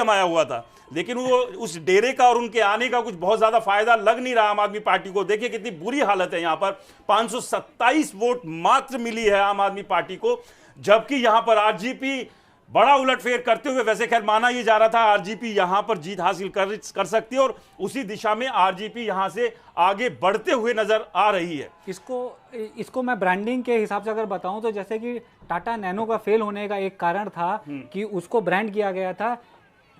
जमाया हुआ था, लेकिन वो उस डेरे का और उनके आने का कुछ बहुत ज्यादा फायदा लग नहीं रहा आम आदमी पार्टी को। देखिए कितनी बुरी हालत है, यहां पर 527 वोट मात्र मिली है आम आदमी पार्टी को, जबकि यहां पर आरजेपी बड़ा उलटफेर करते हुए, वैसे खैर माना यह जा रहा था आरजेपी यहां पर जीत हासिल कर सकती है और उसी दिशा में आरजेपी यहां से आगे बढ़ते हुए नजर आ रही है। इसको मैं ब्रांडिंग के हिसाब से अगर बताऊं तो जैसे कि टाटा नैनो का फेल होने का एक कारण था कि उसको ब्रांड किया गया था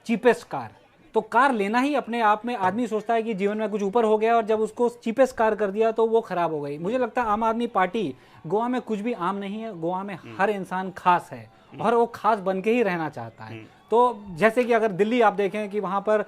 चीपेस्ट कार। तो कार लेना ही अपने आप में, आदमी सोचता है कि जीवन में कुछ ऊपर हो गया, और जब उसको चीपेस्ट कार कर दिया तो वो खराब हो गई। मुझे लगता है आम आदमी पार्टी, गोवा में कुछ भी आम नहीं है, गोवा में हर इंसान खास है और वो खास बन के ही रहना चाहता है। तो जैसे कि अगर दिल्ली आप देखें कि वहाँ पर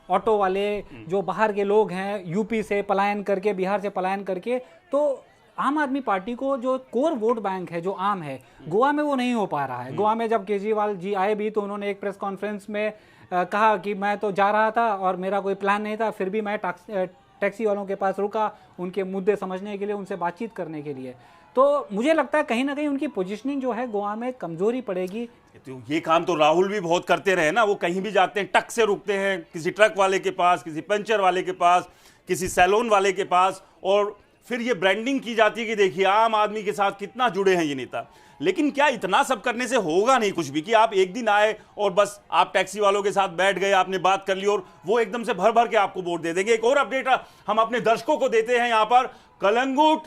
ऑटो वाले जो बाहर के लोग हैं, यूपी से पलायन करके, बिहार से पलायन करके, तो आम आदमी पार्टी को जो कोर वोट बैंक है जो आम है, गोवा में वो नहीं हो पा रहा है। गोवा में जब केजरीवाल जी आए भी तो उन्होंने एक प्रेस कॉन्फ्रेंस में कहा कि मैं तो जा रहा था और मेरा कोई प्लान नहीं था, फिर भी मैं टैक्सी वालों के पास रुका उनके मुद्दे समझने के लिए, उनसे बातचीत करने के लिए। तो मुझे लगता है कहीं ना कहीं उनकी पोजीशनिंग जो है गोवा में कमजोरी पड़ेगी। तो ये काम तो राहुल भी बहुत करते रहे ना, वो कहीं भी जाते हैं टक से रुकते हैं, किसी ट्रक वाले के पास, किसी पंचर वाले के पास, किसी सैलून वाले के पास, और फिर ये ब्रांडिंग की जाती है कि देखिए आम आदमी के साथ कितना जुड़े हैं ये नेता। लेकिन क्या इतना सब करने से होगा नहीं कुछ भी, कि आप एक दिन आए और बस आप टैक्सी वालों के साथ बैठ गए, आपने बात कर ली और वो एकदम से भर भर के आपको वोट दे देंगे। एक और अपडेट हम अपने दर्शकों को देते हैं, यहां पर कलंगुट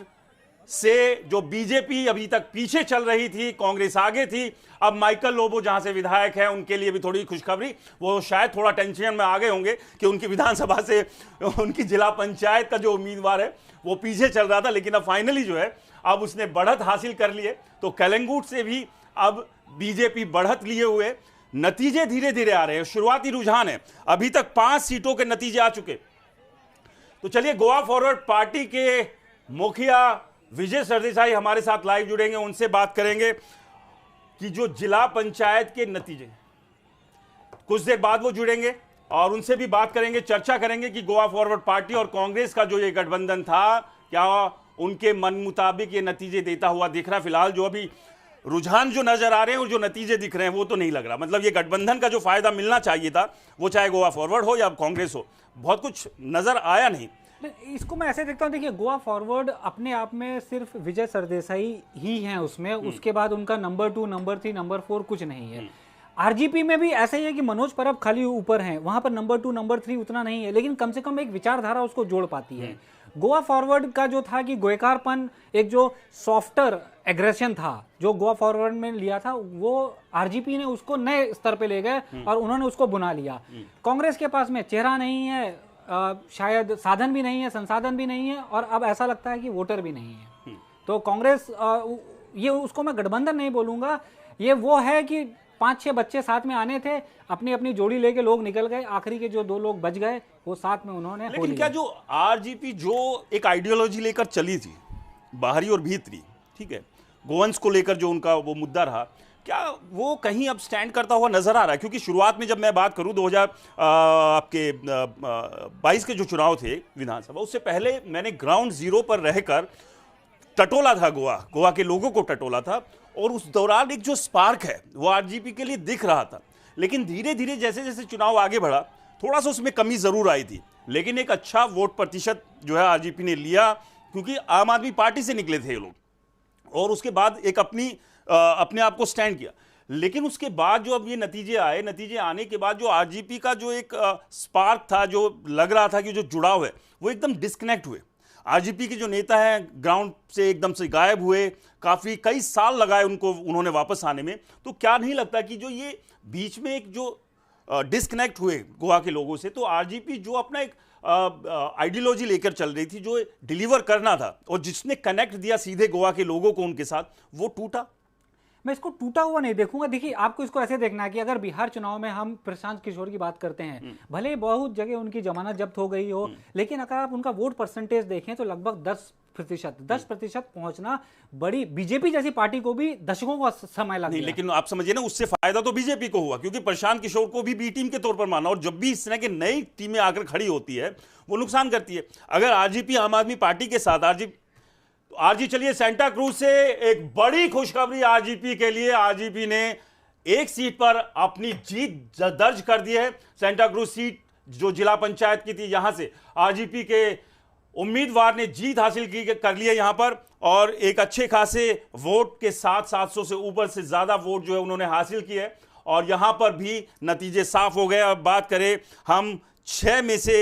से जो बीजेपी अभी तक पीछे चल रही थी, कांग्रेस आगे थी, अब माइकल लोबो जहां से विधायक है उनके लिए भी थोड़ी खुशखबरी, वो शायद थोड़ा टेंशन में आ गए होंगे कि उनकी विधानसभा से उनकी जिला पंचायत का जो उम्मीदवार है वो पीछे चल रहा था, लेकिन अब फाइनली जो है अब उसने बढ़त हासिल कर ली है। तो कलंगुट से भी अब बीजेपी बढ़त लिए हुए, नतीजे धीरे धीरे आ रहे हैं, शुरुआती रुझान है, अभी तक 5 सीटों के नतीजे आ चुके। तो चलिए गोवा फॉरवर्ड पार्टी के मुखिया विजय सरदेसाई हमारे साथ लाइव जुड़ेंगे, उनसे बात करेंगे कि जो जिला पंचायत के नतीजे, कुछ देर बाद वो जुड़ेंगे और उनसे भी बात करेंगे, चर्चा करेंगे कि गोवा फॉरवर्ड पार्टी और कांग्रेस का जो ये गठबंधन था, क्या उनके मन मुताबिक ये नतीजे देता हुआ दिख रहा है। फिलहाल जो अभी रुझान जो नजर आ रहे हैं और जो नतीजे दिख रहे हैं वो तो नहीं लग रहा, मतलब ये गठबंधन का जो फायदा मिलना चाहिए था, वो चाहे गोवा फॉरवर्ड हो या कांग्रेस हो, बहुत कुछ नजर आया नहीं। इसको मैं ऐसे देखता हूँ, देखिए गोवा फॉरवर्ड अपने आप में सिर्फ विजय सरदेसाई ही हैं उसमें, उसके बाद उनका नंबर 2, नंबर 3, नंबर 4 कुछ नहीं है। आरजीपी में भी ऐसे ही है कि मनोज परब खाली ऊपर हैं, वहां पर नंबर 2, नंबर 3 उतना नहीं है, लेकिन कम से कम एक विचारधारा उसको जोड़ पाती है। गोवा फॉरवर्ड का जो था कि गोयकारपन, एक जो सॉफ्टर एग्रेशन था जो गोवा फॉरवर्ड में लिया था, वो आरजीपी ने उसको नए स्तर पे ले गए और उन्होंने उसको बुना लिया। कांग्रेस के पास में चेहरा नहीं है, शायद साधन भी नहीं है, संसाधन भी नहीं है, और अब ऐसा लगता है कि वोटर भी नहीं है। तो कांग्रेस, ये उसको मैं गठबंधन नहीं बोलूंगा, ये वो है कि 5-6 बच्चे साथ में आने थे, अपनी अपनी जोड़ी लेके लोग निकल गए, आखिरी के जो 2 लोग बच गए वो साथ में उन्होंने। लेकिन क्या जो आरजीपी जो एक आइडियोलॉजी लेकर चली थी, बाहरी और भीतरी, ठीक है, गोवंश को लेकर जो उनका वो मुद्दा रहा, क्या वो कहीं अब स्टैंड करता हुआ नजर आ रहा है? क्योंकि शुरुआत में जब मैं बात करूं 2022 के जो चुनाव थे विधानसभा, उससे पहले मैंने ग्राउंड जीरो पर रहकर टटोला था, गोवा के लोगों को टटोला था, और उस दौरान एक जो स्पार्क है वो आरजीपी के लिए दिख रहा था। लेकिन धीरे धीरे जैसे जैसे चुनाव आगे बढ़ा, थोड़ा सा उसमें कमी जरूर आई थी, लेकिन एक अच्छा वोट प्रतिशत जो है आरजीपी ने लिया, क्योंकि आम आदमी पार्टी से निकले थे ये लोग, और उसके बाद एक अपने आप को स्टैंड किया। लेकिन उसके बाद जो अब ये नतीजे आए, नतीजे आने के बाद जो आरजीपी का जो एक स्पार्क था, जो लग रहा था कि जो जुड़ाव है, वो एकदम डिस्कनेक्ट हुए। आरजीपी के जो नेता हैं ग्राउंड से एकदम से गायब हुए, कई साल लगाए उन्होंने वापस आने में। तो क्या नहीं लगता कि जो ये बीच में एक जो डिस्कनेक्ट हुए गोवा के लोगों से, तो आरजीपी जो अपना एक आइडियोलॉजी लेकर चल रही थी, जो डिलीवर करना था और जिसने कनेक्ट दिया सीधे गोवा के लोगों को उनके साथ, वो टूटा। मैं इसको टूटा हुआ नहीं देखूंगा। देखिए, आपको इसको ऐसे देखना है कि अगर बिहार चुनाव में हम प्रशांत किशोर की बात करते हैं, भले बहुत जगह उनकी जमानत जब्त हो गई हो, लेकिन अगर आप उनका वोट परसेंटेज देखें तो लगभग 10% पहुंचना बड़ी, बीजेपी जैसी पार्टी को भी दशकों का समय लग गया। लेकिन आप समझिए ना, उससे फायदा तो बीजेपी को हुआ, क्योंकि प्रशांत किशोर को भी बी टीम के तौर पर माना, और जब भी इस तरह की नई टीमें आकर खड़ी होती है वो नुकसान करती है। अगर आरजीपी आम आदमी पार्टी के साथ आरजी चलिए सेंटा क्रूज से एक बड़ी खुशखबरी आरजीपी के लिए। आरजीपी ने एक सीट पर अपनी जीत दर्ज कर दी है। सेंटा क्रूज सीट जो जिला पंचायत की थी, यहां से आरजेपी के उम्मीदवार ने जीत हासिल कर ली है यहां पर, और एक अच्छे खासे वोट के साथ 700 से ऊपर से ज्यादा वोट जो है उन्होंने हासिल किए है, और यहां पर भी नतीजे साफ हो गए। अब बात करें हम 6 में से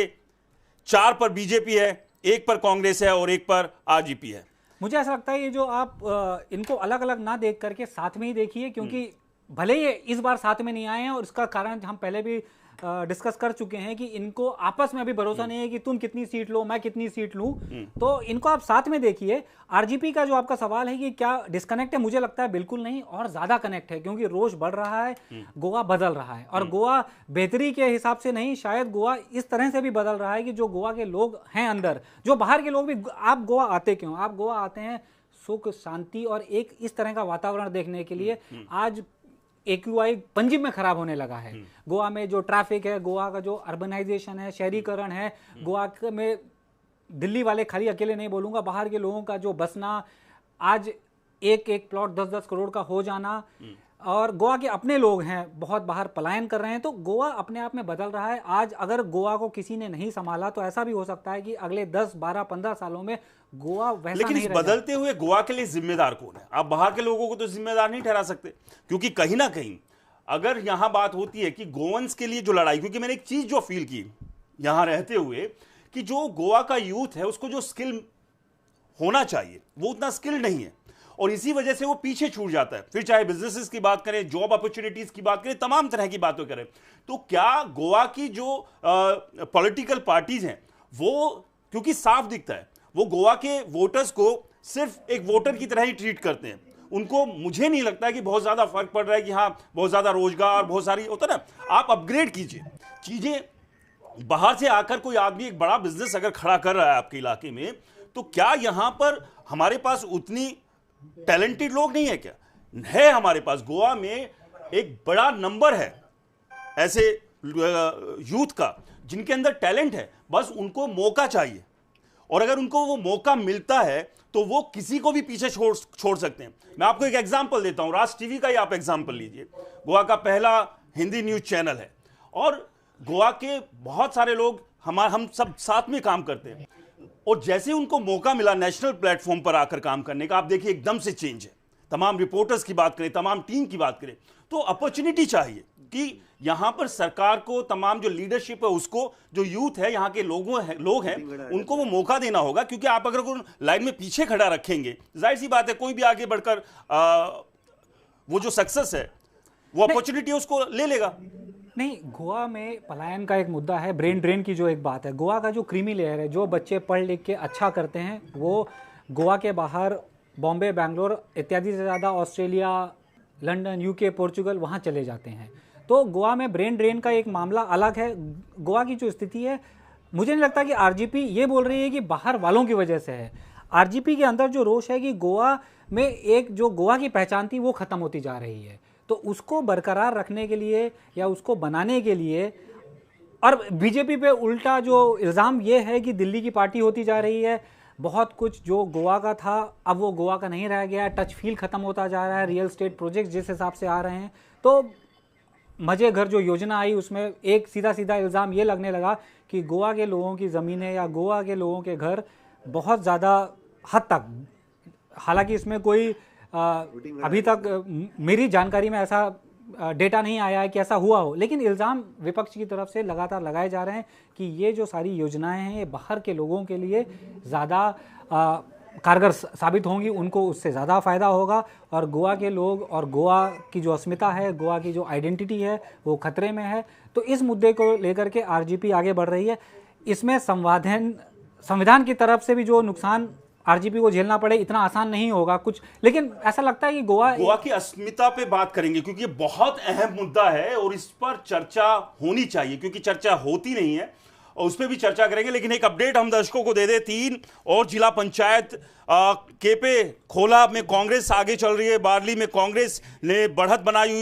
4 पर बीजेपी है, 1 पर कांग्रेस है और 1 पर आरजेपी है। मुझे ऐसा लगता है ये जो आप इनको अलग अलग ना देख करके साथ में ही देखिए, क्योंकि भले ये इस बार साथ में नहीं आए हैं, और इसका कारण हम पहले भी डिस्कस कर चुके हैं कि इनको आपस में अभी भरोसा नहीं है कि तुम कितनी सीट लो मैं कितनी सीट लूं, तो इनको आप साथ में देखिए। आरजेपी का जो आपका सवाल है कि क्या डिस्कनेक्ट है, मुझे लगता है बिल्कुल नहीं, और ज्यादा कनेक्ट है, क्योंकि रोज बढ़ रहा है, गोवा बदल रहा है, और गोवा बेहतरी के हिसाब से नहीं, शायद गोवा इस तरह से भी बदल रहा है कि जो गोवा के लोग हैं अंदर, जो बाहर के लोग भी, आप गोवा आते क्यों, आप गोवा आते हैं सुख शांति और एक इस तरह का वातावरण देखने के लिए। आज AQI पंजिम में खराब होने लगा है। गोवा में जो ट्रैफिक है, गोवा का जो अर्बनाइजेशन है, शहरीकरण है, गोवा में दिल्ली वाले, खाली अकेले नहीं बोलूंगा, बाहर के लोगों का जो बसना, आज एक एक प्लॉट 10-10 करोड़ का हो जाना, और गोवा के अपने लोग हैं बहुत बाहर पलायन कर रहे हैं, तो गोवा अपने आप में बदल रहा है। आज अगर गोवा को किसी ने नहीं संभाला तो ऐसा भी हो सकता है कि अगले 10, 12, 15 सालों में गोवा वैसा लेकिन नहीं इस रहेगा। बदलते हुए गोवा के लिए जिम्मेदार कौन है? आप बाहर के लोगों को तो जिम्मेदार नहीं ठहरा सकते, क्योंकि कहीं ना कहीं अगर यहां बात होती है कि गोवंस के लिए जो लड़ाई, क्योंकि मैंने एक चीज जो फील की यहां रहते हुए कि जो गोवा का यूथ है उसको जो स्किल होना चाहिए वो उतना स्किल नहीं है, और इसी वजह से वो पीछे छूट जाता है। फिर चाहे बिजनेसेस की बात करें, जॉब अपॉर्चुनिटीज की बात करें, तमाम तरह की बातें करें, तो क्या गोवा की जो पॉलिटिकल पार्टीज हैं वो, क्योंकि साफ दिखता है वो गोवा के वोटर्स को सिर्फ एक वोटर की तरह ही ट्रीट करते हैं, उनको मुझे नहीं लगता है कि बहुत ज्यादा फर्क पड़ रहा है कि हाँ बहुत ज्यादा रोजगार, बहुत सारी होता ना, आप अपग्रेड कीजिए चीजें। बाहर से आकर कोई आदमी एक बड़ा बिजनेस अगर खड़ा कर रहा है आपके इलाके में, तो क्या यहां पर हमारे पास उतनी टैलेंटेड लोग नहीं है? क्या है हमारे पास? गोवा में एक बड़ा नंबर है ऐसे यूथ का जिनके अंदर टैलेंट है, बस उनको मौका चाहिए, और अगर उनको वो मौका मिलता है तो वो किसी को भी पीछे छोड़ सकते हैं। मैं आपको एक एग्जांपल देता हूं, राज टीवी का ही आप एग्जांपल लीजिए। गोवा का पहला हिंदी न्यूज चैनल है, और गोवा के बहुत सारे लोग हम सब साथ में काम करते हैं, और जैसे उनको मौका मिला नेशनल प्लेटफॉर्म पर आकर काम करने का, आप देखिए एकदम से चेंज है। तमाम रिपोर्टर्स की बात करें, तमाम टीम की बात करें, तो अपॉर्चुनिटी चाहिए कि यहां पर सरकार को, तमाम जो लीडरशिप है उसको, जो यूथ है, यहां के लोग हैं उनको वो मौका देना होगा, क्योंकि आप अगर लाइन में पीछे खड़ा रखेंगे, जाहिर सी बात है कोई भी आगे बढ़कर वो जो सक्सेस है वो अपॉर्चुनिटी उसको ले लेगा। नहीं, गोवा में पलायन का एक मुद्दा है, ब्रेन ड्रेन की जो एक बात है, गोवा का जो क्रीमी लेयर है, जो बच्चे पढ़ लिख के अच्छा करते हैं वो गोवा के बाहर बॉम्बे, बैंगलोर इत्यादि से ज़्यादा ऑस्ट्रेलिया, लंदन, यूके, पोर्चुगल वहाँ चले जाते हैं। तो गोवा में ब्रेन ड्रेन का एक मामला अलग है। गोवा की जो स्थिति है, मुझे नहीं लगता कि आरजेपी ये बोल रही है कि बाहर वालों की वजह से है। आरजेपी के अंदर जो रोष है कि गोवा में एक जो गोवा की पहचान थी वो ख़त्म होती जा रही है, तो उसको बरकरार रखने के लिए या उसको बनाने के लिए, और बीजेपी पे उल्टा जो इल्ज़ाम ये है कि दिल्ली की पार्टी होती जा रही है, बहुत कुछ जो गोवा का था अब वो गोवा का नहीं रह गया, टच फील ख़त्म होता जा रहा है, रियल स्टेट प्रोजेक्ट जिस हिसाब से आ रहे हैं। तो मजे घर जो योजना आई उसमें एक सीधा सीधा इल्ज़ाम ये लगने लगा कि गोवा के लोगों की ज़मीनें या गोवा के लोगों के घर बहुत ज़्यादा हद तक, हालांकि इसमें कोई अभी तक मेरी जानकारी में ऐसा डेटा नहीं आया है कि ऐसा हुआ हो, लेकिन इल्ज़ाम विपक्ष की तरफ से लगातार लगाए जा रहे हैं कि ये जो सारी योजनाएं हैं ये बाहर के लोगों के लिए ज़्यादा कारगर साबित होंगी, उनको उससे ज़्यादा फ़ायदा होगा, और गोवा के लोग और गोवा की जो अस्मिता है, गोवा की जो आइडेंटिटी है वो खतरे में है। तो इस मुद्दे को लेकर के आरजेपी आगे बढ़ रही है। इसमें संविधान की तरफ से भी जो नुकसान आरजेपी को झेलना पड़े इतना आसान नहीं होगा कुछ, लेकिन ऐसा लगता है कि गोवा की अस्मिता पे बात करेंगे, क्योंकि ये बहुत अहम मुद्दा है और इस पर चर्चा होनी चाहिए, क्योंकि चर्चा होती नहीं है, और उस पर भी चर्चा करेंगे। लेकिन एक अपडेट हम दर्शकों को दे दे, 3 और जिला पंचायत के पे खोला में कांग्रेस आगे चल रही है, बारली में कांग्रेस ने बढ़त बनाई हुई है।